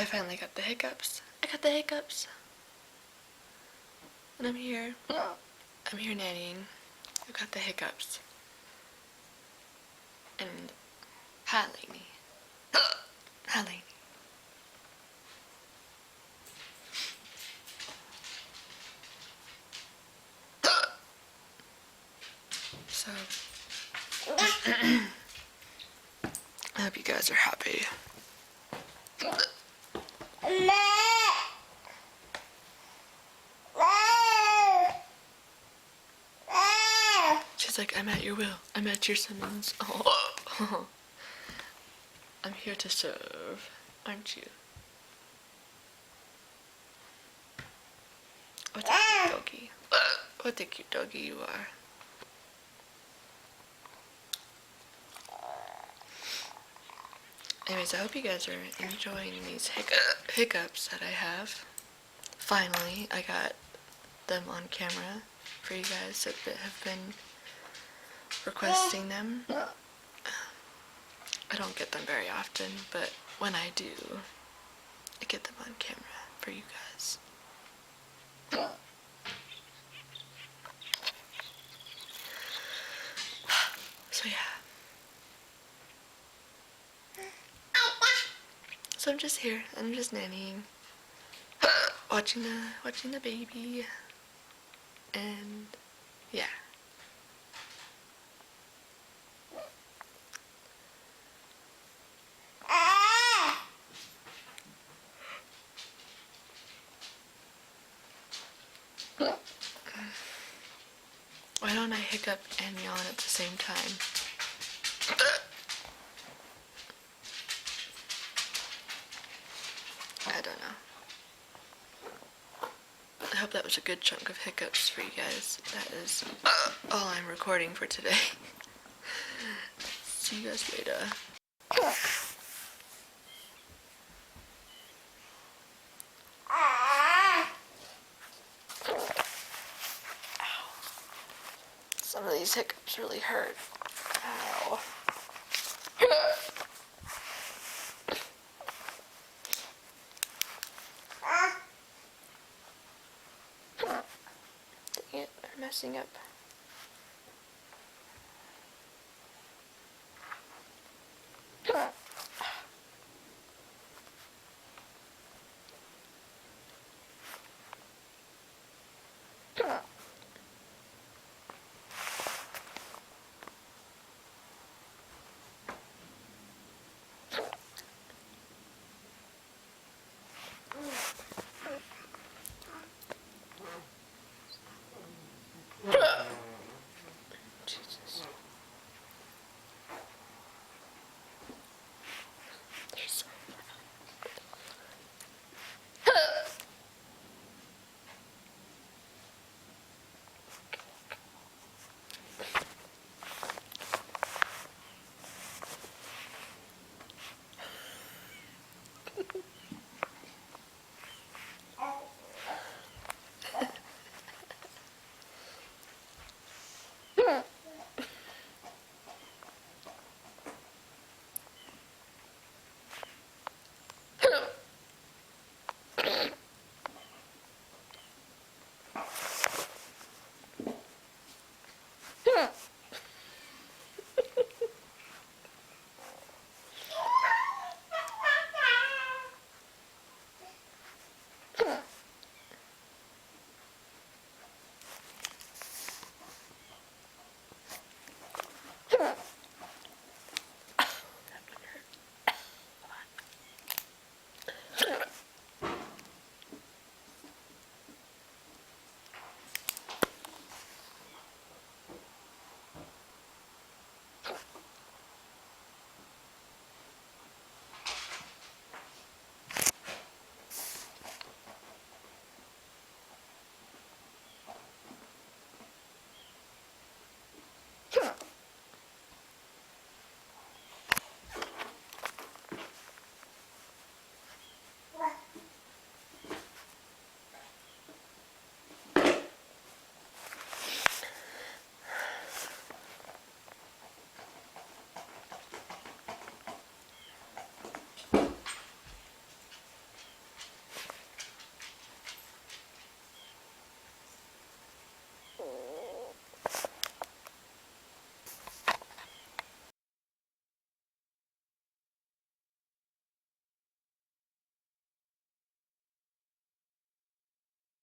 I finally got the hiccups. I got the hiccups. And I'm here. I'm here nannying. I got the hiccups. And hi, Lainey. Hi, Lainey. So, I hope you guys are happy. She's like, I'm at your will. I'm at your summons. Oh. I'm here to serve, aren't you? What a cute doggy. What a cute doggy you are. Anyways, I hope you guys are enjoying these hiccups that I have. Finally, I got them on camera for you guys that have been requesting them. I don't get them very often, but when I do, I get them on camera for you guys. So yeah. So I'm just here. I'm just nannying, watching the baby, and yeah. Why don't I hiccup and yawn at the same time? I don't know. I hope that was a good chunk of hiccups for you guys. That is all I'm recording for today. See you guys later. Some of these hiccups really hurt. Ow. Dang it, they're messing up. Jesus. They're so